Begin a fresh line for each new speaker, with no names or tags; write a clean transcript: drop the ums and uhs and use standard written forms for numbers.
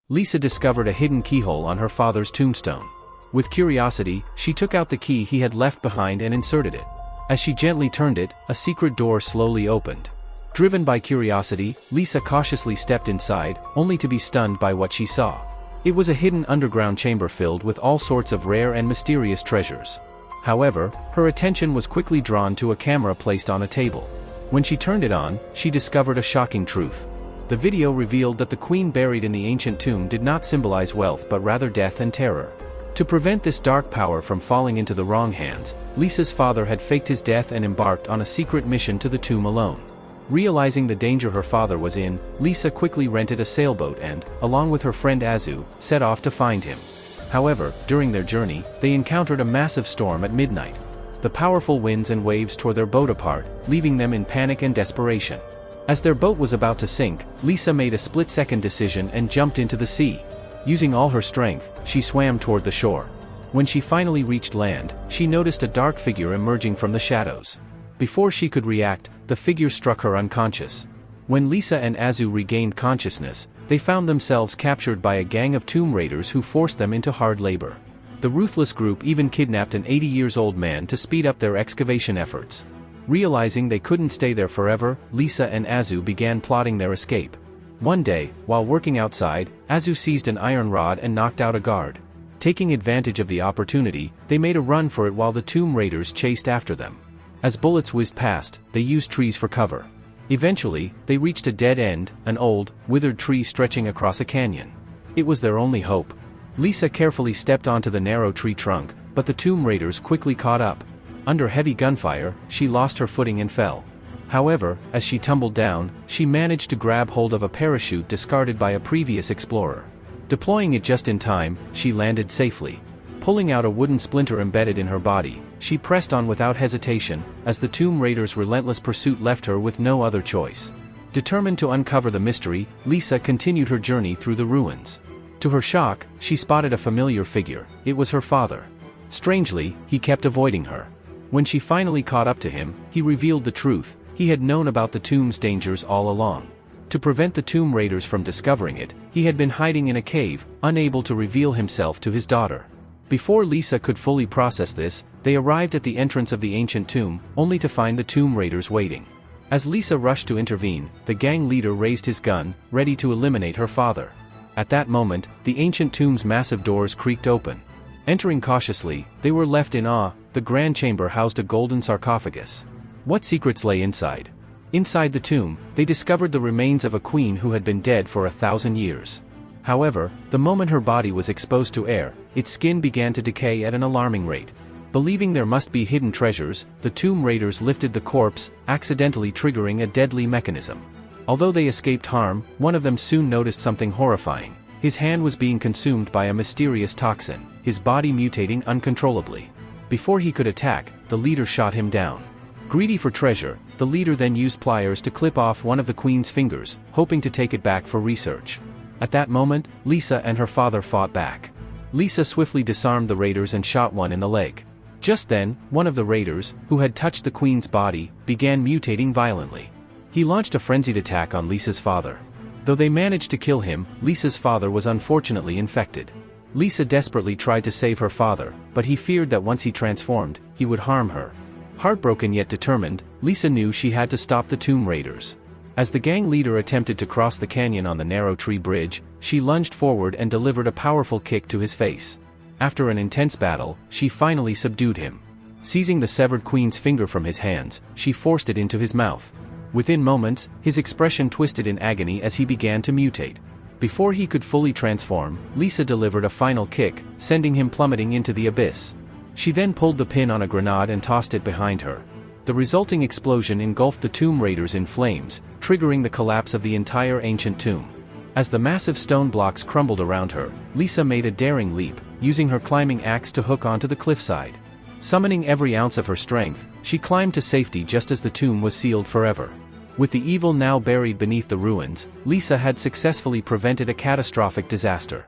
Lisa discovered a hidden keyhole on her father's tombstone. With curiosity, she took out the key he had left behind and inserted it. As she gently turned it, a secret door slowly opened. Driven by curiosity, Lisa cautiously stepped inside, only to be stunned by what she saw. It was a hidden underground chamber filled with all sorts of rare and mysterious treasures. However, her attention was quickly drawn to a camera placed on a table. When she turned it on, she discovered a shocking truth. The video revealed that the queen buried in the ancient tomb did not symbolize wealth but rather death and terror. To prevent this dark power from falling into the wrong hands, Lisa's father had faked his death and embarked on a secret mission to the tomb alone. Realizing the danger her father was in, Lisa quickly rented a sailboat and, along with her friend Azu, set off to find him. However, during their journey, they encountered a massive storm at midnight. The powerful winds and waves tore their boat apart, leaving them in panic and desperation. As their boat was about to sink, Lisa made a split-second decision and jumped into the sea. Using all her strength, she swam toward the shore. When she finally reached land, she noticed a dark figure emerging from the shadows. Before she could react, the figure struck her unconscious. When Lisa and Azu regained consciousness, they found themselves captured by a gang of tomb raiders who forced them into hard labor. The ruthless group even kidnapped an 80-year-old man to speed up their excavation efforts. Realizing they couldn't stay there forever, Lisa and Azu began plotting their escape. One day, while working outside, Azu seized an iron rod and knocked out a guard. Taking advantage of the opportunity, they made a run for it while the tomb raiders chased after them. As bullets whizzed past, they used trees for cover. Eventually, they reached a dead end, an old, withered tree stretching across a canyon. It was their only hope. Lisa carefully stepped onto the narrow tree trunk, but the tomb raiders quickly caught up. Under heavy gunfire, she lost her footing and fell. However, as she tumbled down, she managed to grab hold of a parachute discarded by a previous explorer. Deploying it just in time, she landed safely. Pulling out a wooden splinter embedded in her body, she pressed on without hesitation, as the tomb raiders' relentless pursuit left her with no other choice. Determined to uncover the mystery, Lisa continued her journey through the ruins. To her shock, she spotted a familiar figure. It was her father. Strangely, he kept avoiding her. When she finally caught up to him, he revealed the truth. He had known about the tomb's dangers all along. To prevent the tomb raiders from discovering it, he had been hiding in a cave, unable to reveal himself to his daughter. Before Lisa could fully process this, they arrived at the entrance of the ancient tomb, only to find the tomb raiders waiting. As Lisa rushed to intervene, the gang leader raised his gun, ready to eliminate her father. At that moment, the ancient tomb's massive doors creaked open. Entering cautiously, they were left in awe. The grand chamber housed a golden sarcophagus. What secrets lay inside? Inside the tomb, they discovered the remains of a queen who had been dead for 1,000 years. However, the moment her body was exposed to air, its skin began to decay at an alarming rate. Believing there must be hidden treasures, the tomb raiders lifted the corpse, accidentally triggering a deadly mechanism. Although they escaped harm, one of them soon noticed something horrifying. His hand was being consumed by a mysterious toxin, his body mutating uncontrollably. Before he could attack, the leader shot him down. Greedy for treasure, the leader then used pliers to clip off one of the queen's fingers, hoping to take it back for research. At that moment, Lisa and her father fought back. Lisa swiftly disarmed the raiders and shot one in the leg. Just then, one of the raiders, who had touched the queen's body, began mutating violently. He launched a frenzied attack on Lisa's father. Though they managed to kill him, Lisa's father was unfortunately infected. Lisa desperately tried to save her father, but he feared that once he transformed, he would harm her. Heartbroken yet determined, Lisa knew she had to stop the tomb raiders. As the gang leader attempted to cross the canyon on the narrow tree bridge, she lunged forward and delivered a powerful kick to his face. After an intense battle, she finally subdued him. Seizing the severed queen's finger from his hands, she forced it into his mouth. Within moments, his expression twisted in agony as he began to mutate. Before he could fully transform, Lisa delivered a final kick, sending him plummeting into the abyss. She then pulled the pin on a grenade and tossed it behind her. The resulting explosion engulfed the tomb raiders in flames, triggering the collapse of the entire ancient tomb. As the massive stone blocks crumbled around her, Lisa made a daring leap, using her climbing axe to hook onto the cliffside. Summoning every ounce of her strength, she climbed to safety just as the tomb was sealed forever. With the evil now buried beneath the ruins, Lisa had successfully prevented a catastrophic disaster.